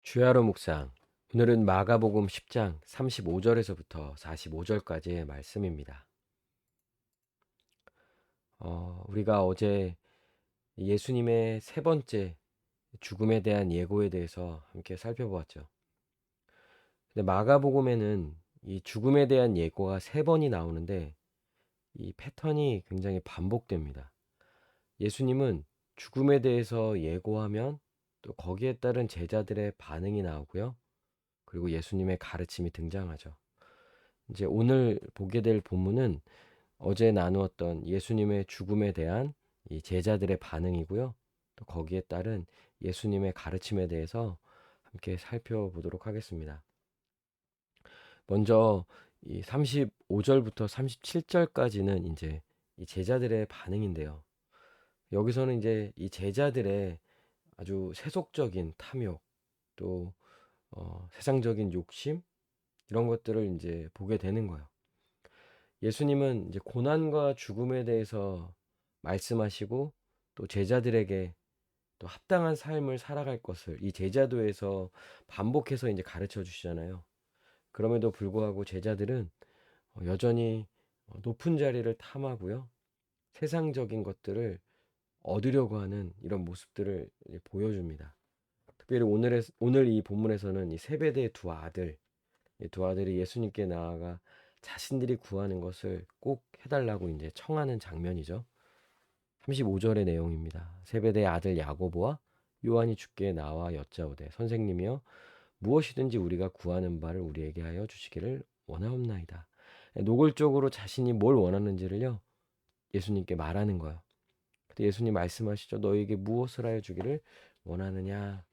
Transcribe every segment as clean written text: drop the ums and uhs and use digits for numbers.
주야로 묵상. 오늘은 마가복음 10장 35절에서부터 45절까지의 말씀입니다. 우리가 어제 예수님의 세 번째 죽음에 대한 예고에 대해서 함께 살펴보았죠. 근데 마가복음에는 이 죽음에 대한 예고가 세 번이 나오는데 이 패턴이 굉장히 반복됩니다. 예수님은 죽음에 대해서 예고하면 또 거기에 따른 제자들의 반응이 나오고요. 그리고 예수님의 가르침이 등장하죠. 이제 오늘 보게 될 본문은 어제 나누었던 예수님의 죽음에 대한 이 제자들의 반응이고요. 또 거기에 따른 예수님의 가르침에 대해서 함께 살펴보도록 하겠습니다. 먼저 이 35절부터 37절까지는 이제 이 제자들의 반응인데요. 여기서는 이제 이 제자들의 아주 세속적인 탐욕, 또 세상적인 욕심 이런 것들을 이제 보게 되는 거예요. 예수님은 이제 고난과 죽음에 대해서 말씀하시고 또 제자들에게 또 합당한 삶을 살아갈 것을 이 제자도에서 반복해서 이제 가르쳐 주시잖아요. 그럼에도 불구하고 제자들은 여전히 높은 자리를 탐하고요. 세상적인 것들을 얻으려고 하는 이런 모습들을 이제 보여줍니다. 특별히 오늘 이 본문에서는 이 세베대의 두 아들, 이 두 아들이 예수님께 나아가 자신들이 구하는 것을 꼭 해달라고 이제 청하는 장면이죠. 35절의 내용입니다. 세베대의 아들 야고보와 요한이 주께 나와 여짜오되 선생님이여 무엇이든지 우리가 구하는 바를 우리에게 하여 주시기를 원하옵나이다. 노골적으로 자신이 뭘 원하는지를요 예수님께 말하는 거예요. 그때 예수님 말씀하시죠. 너에게 무엇을 하여 주기를 원하느냐.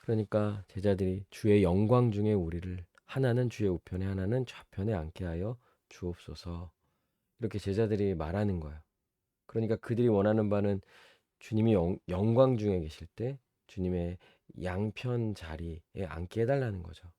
그러니까 제자들이 주의 영광 중에 우리를 하나는 주의 우편에 하나는 좌편에 앉게 하여 주옵소서. 이렇게 제자들이 말하는 거예요. 그러니까 그들이 원하는 바는 주님이 영광 중에 계실 때 주님의 양편 자리에 앉게 해달라는 거죠.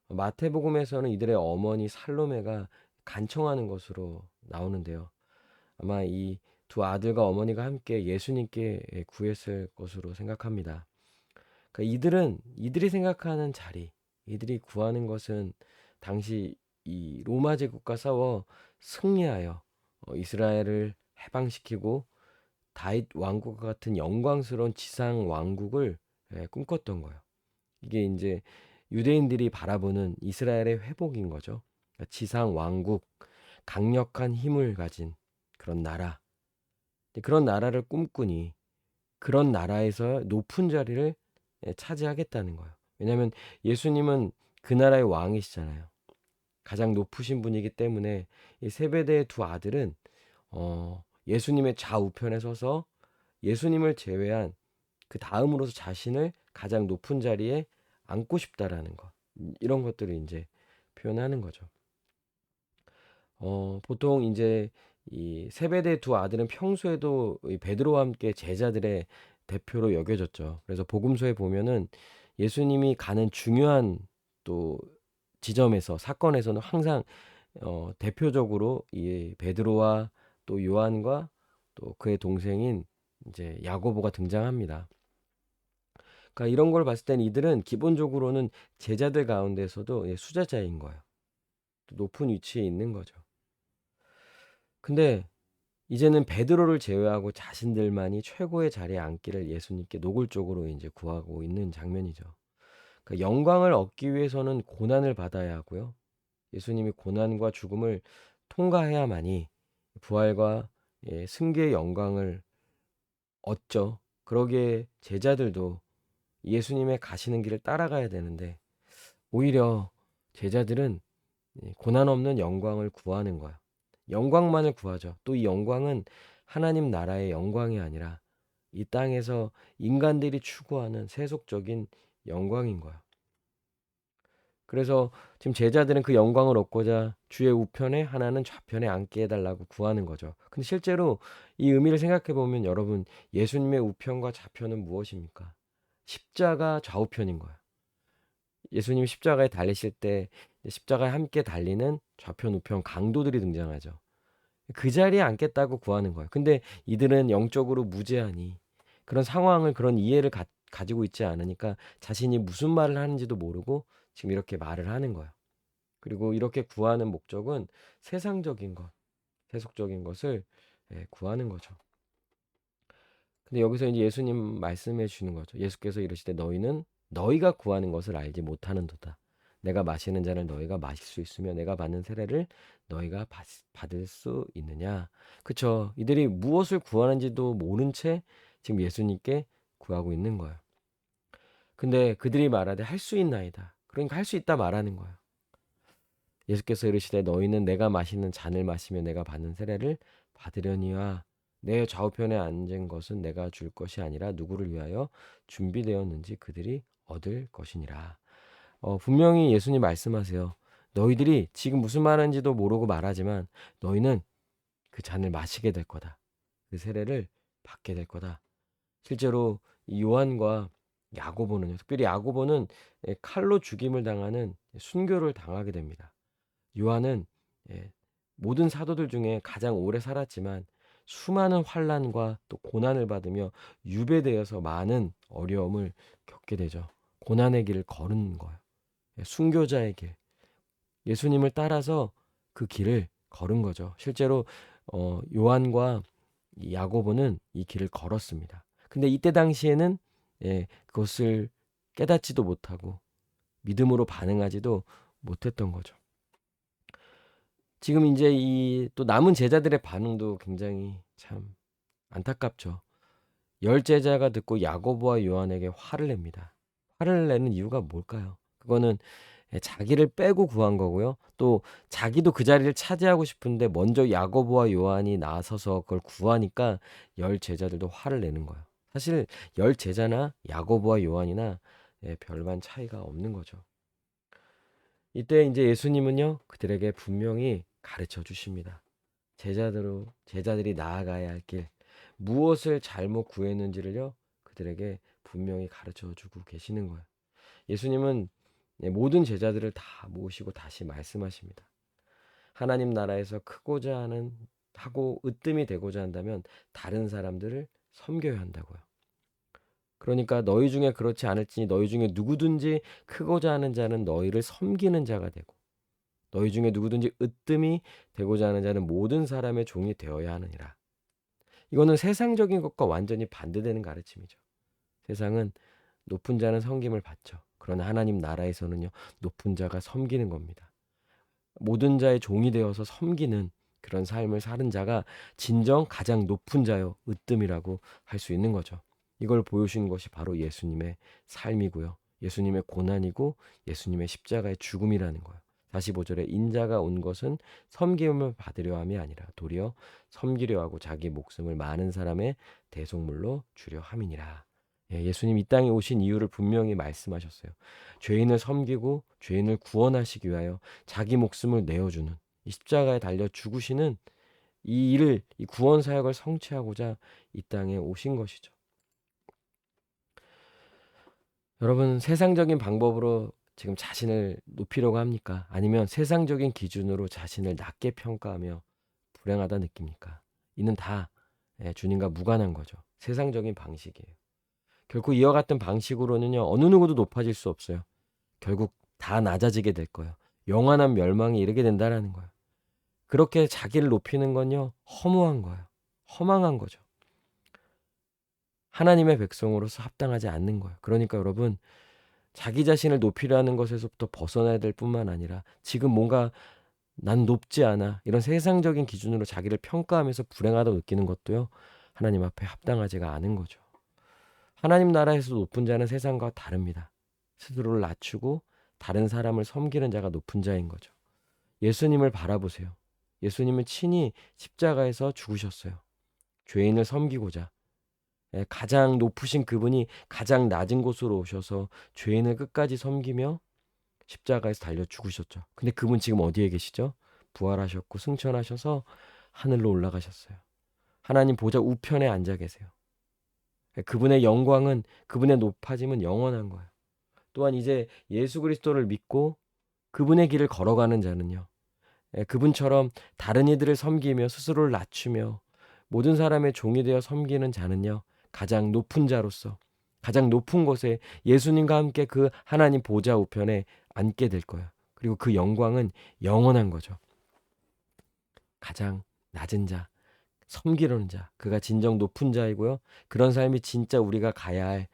마태복음에서는 이들의 어머니 살로메가 간청하는 것으로 나오는데요. 아마 이 두 아들과 어머니가 함께 예수님께 구했을 것으로 생각합니다. 그러니까 이들이 생각하는 자리, 이들이 구하는 것은 당시 이 로마 제국과 싸워 승리하여 이스라엘을 해방시키고 다윗 왕국과 같은 영광스러운 지상 왕국을 꿈꿨던 거예요. 이게 이제 유대인들이 바라보는 이스라엘의 회복인 거죠. 그러니까 지상 왕국, 강력한 힘을 가진 그런 나라. 그런 나라를 꿈꾸니 그런 나라에서 높은 자리를 차지하겠다는 거예요. 왜냐하면 예수님은 그 나라의 왕이시잖아요. 가장 높으신 분이기 때문에 이 세베대의 두 아들은 예수님의 좌우편에 서서 예수님을 제외한 그 다음으로서 자신을 가장 높은 자리에 앉고 싶다라는 것. 이런 것들을 이제 표현하는 거죠. 보통 이제 이 세베대의 두 아들은 평소에도 이 베드로와 함께 제자들의 대표로 여겨졌죠. 그래서 복음서에 보면은 예수님이 가는 중요한 또 지점에서 사건에서는 항상 대표적으로 이 베드로와 또 요한과 또 그의 동생인 이제 야고보가 등장합니다. 그러니까 이런 걸 봤을 때는 이들은 기본적으로는 제자들 가운데서도 수제자인 거예요. 또 높은 위치에 있는 거죠. 근데 이제는 베드로를 제외하고 자신들만이 최고의 자리에 앉기를 예수님께 노골적으로 이제 구하고 있는 장면이죠. 그러니까 영광을 얻기 위해서는 고난을 받아야 하고요. 예수님이 고난과 죽음을 통과해야만이 부활과 승계의 영광을 얻죠. 그러기에 제자들도 예수님의 가시는 길을 따라가야 되는데 오히려 제자들은 고난 없는 영광을 구하는 거야. 영광만을 구하죠. 또 이 영광은 하나님 나라의 영광이 아니라 이 땅에서 인간들이 추구하는 세속적인 영광인 거야. 그래서 지금 제자들은 그 영광을 얻고자 주의 우편에 하나는 좌편에 앉게 해달라고 구하는 거죠. 근데 실제로 이 의미를 생각해 보면 여러분 예수님의 우편과 좌편은 무엇입니까? 십자가 좌우편인 거예요. 예수님 십자가에 달리실 때 십자가에 함께 달리는 좌편 우편 강도들이 등장하죠. 그 자리에 앉겠다고 구하는 거예요. 근데 이들은 영적으로 무죄하니 그런 상황을 그런 이해를 가지고 있지 않으니까 자신이 무슨 말을 하는지도 모르고 지금 이렇게 말을 하는 거예요. 그리고 이렇게 구하는 목적은 세상적인 것, 세속적인 것을 구하는 거죠. 근데 여기서 이제 예수님 말씀해 주시는 거죠. 예수께서 이르시되 너희는 너희가 구하는 것을 알지 못하는도다. 내가 마시는 잔을 너희가 마실 수 있으며 내가 받는 세례를 너희가 받을 수 있느냐. 그쵸. 이들이 무엇을 구하는지도 모른 채 지금 예수님께 구하고 있는 거예요. 근데 그들이 말하되 할 수 있나이다. 그러니까 할 수 있다 말하는 거예요. 예수께서 이르시되 너희는 내가 마시는 잔을 마시며 내가 받는 세례를 받으려니와 내 좌우편에 앉은 것은 내가 줄 것이 아니라 누구를 위하여 준비되었는지 그들이 얻을 것이니라. 분명히 예수님 말씀하세요. 너희들이 지금 무슨 말하는지도 모르고 말하지만 너희는 그 잔을 마시게 될 거다. 그 세례를 받게 될 거다. 실제로 이 요한과 야고보는요. 특별히 야고보는 칼로 죽임을 당하는 순교를 당하게 됩니다. 요한은 모든 사도들 중에 가장 오래 살았지만 수많은 환난과 또 고난을 받으며 유배되어서 많은 어려움을 겪게 되죠. 고난의 길을 걸은 거예요. 순교자의 길. 예수님을 따라서 그 길을 걸은 거죠. 실제로 요한과 이 야고보는 이 길을 걸었습니다. 근데 이때 당시에는 그것을 깨닫지도 못하고 믿음으로 반응하지도 못했던 거죠. 지금 이제 이 또 남은 제자들의 반응도 굉장히 참 안타깝죠. 열 제자가 듣고 야고보와 요한에게 화를 냅니다. 화를 내는 이유가 뭘까요? 그거는 자기를 빼고 구한 거고요. 또 자기도 그 자리를 차지하고 싶은데 먼저 야고보와 요한이 나서서 그걸 구하니까 열 제자들도 화를 내는 거예요. 사실 열 제자나 야고보와 요한이나 별반 차이가 없는 거죠. 이때 이제 예수님은요, 그들에게 분명히 가르쳐 주십니다. 제자들이 나아가야 할 길, 무엇을 잘못 구했는지를요, 그들에게 분명히 가르쳐 주고 계시는 거예요. 예수님은 모든 제자들을 다 모으시고 다시 말씀하십니다. 하나님 나라에서 크고자 하고 으뜸이 되고자 한다면 다른 사람들을 섬겨야 한다고요. 그러니까 너희 중에 그렇지 않을지니 너희 중에 누구든지 크고자 하는 자는 너희를 섬기는 자가 되고 너희 중에 누구든지 으뜸이 되고자 하는 자는 모든 사람의 종이 되어야 하느니라. 이거는 세상적인 것과 완전히 반대되는 가르침이죠. 세상은 높은 자는 섬김을 받죠. 그러나 하나님 나라에서는요, 높은 자가 섬기는 겁니다. 모든 자의 종이 되어서 섬기는 그런 삶을 사는 자가 진정 가장 높은 자요, 으뜸이라고 할 수 있는 거죠. 이걸 보여주신 것이 바로 예수님의 삶이고요. 예수님의 고난이고 예수님의 십자가의 죽음이라는 거예요. 45절에 인자가 온 것은 섬김을 받으려 함이 아니라 도리어 섬기려 하고 자기 목숨을 많은 사람의 대속물로 주려 함이니라. 예수님 이 땅에 오신 이유를 분명히 말씀하셨어요. 죄인을 섬기고 죄인을 구원하시기 위하여 자기 목숨을 내어주는 이 십자가에 달려 죽으시는 이 일을, 이 구원 사역을 성취하고자 이 땅에 오신 것이죠. 여러분, 세상적인 방법으로 지금 자신을 높이려고 합니까? 아니면 세상적인 기준으로 자신을 낮게 평가하며 불행하다 느낍니까? 이는 다 주님과 무관한 거죠. 세상적인 방식이에요. 결국 이와 같은 방식으로는요, 어느 누구도 높아질 수 없어요. 결국 다 낮아지게 될 거예요. 영원한 멸망에 이르게 된다라는 거예요. 그렇게 자기를 높이는 건요, 허무한 거예요. 허망한 거죠. 하나님의 백성으로서 합당하지 않는 거예요. 그러니까 여러분, 자기 자신을 높이려는 것에서부터 벗어나야 될 뿐만 아니라 지금 뭔가 난 높지 않아, 이런 세상적인 기준으로 자기를 평가하면서 불행하다고 느끼는 것도요, 하나님 앞에 합당하지가 않은 거죠. 하나님 나라에서 높은 자는 세상과 다릅니다. 스스로를 낮추고 다른 사람을 섬기는 자가 높은 자인 거죠. 예수님을 바라보세요. 예수님은 친히 십자가에서 죽으셨어요. 죄인을 섬기고자. 가장 높으신 그분이 가장 낮은 곳으로 오셔서 죄인을 끝까지 섬기며 십자가에서 달려 죽으셨죠. 근데 그분 지금 어디에 계시죠? 부활하셨고 승천하셔서 하늘로 올라가셨어요. 하나님 보좌 우편에 앉아 계세요. 그분의 영광은, 그분의 높아짐은 영원한 거예요. 또한 이제 예수 그리스도를 믿고 그분의 길을 걸어가는 자는요, 그분처럼 다른 이들을 섬기며 스스로를 낮추며 모든 사람의 종이 되어 섬기는 자는요, 가장 높은 자로서 가장 높은 곳에 예수님과 함께 그 하나님 보좌 우편에 앉게 될 거예요. 그리고 그 영광은 영원한 거죠. 가장 낮은 자, 섬기려는 자, 그가 진정 높은 자이고요. 그런 삶이 진짜 우리가 가야 할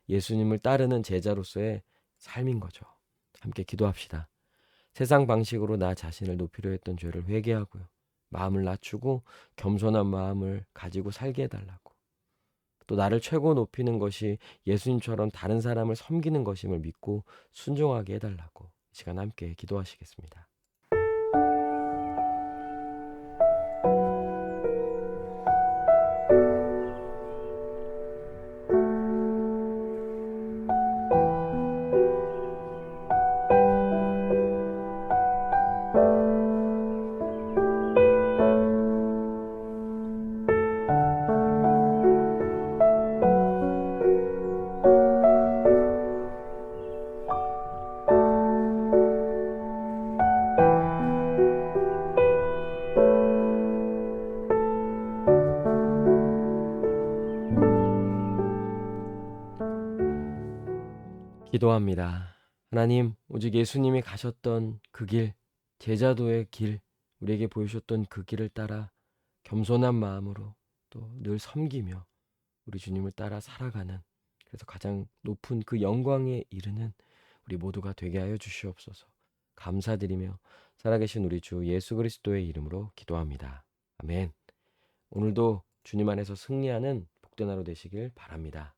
예수님을 따르는 제자로서의 삶인 거죠. 함께 기도합시다. 세상 방식으로 나 자신을 높이려 했던 죄를 회개하고요. 마음을 낮추고 겸손한 마음을 가지고 살게 해달라고. 또 나를 최고 높이는 것이 예수님처럼 다른 사람을 섬기는 것임을 믿고 순종하게 해달라고. 이 시간 함께 기도하시겠습니다. 기도합니다. 하나님, 오직 예수님이 가셨던 그 길, 제자도의 길, 우리에게 보여주셨던 그 길을 따라 겸손한 마음으로 또 늘 섬기며 우리 주님을 따라 살아가는, 그래서 가장 높은 그 영광에 이르는 우리 모두가 되게 하여 주시옵소서. 감사드리며 살아계신 우리 주 예수 그리스도의 이름으로 기도합니다. 아멘. 오늘도 주님 안에서 승리하는 복된 하루 되시길 바랍니다.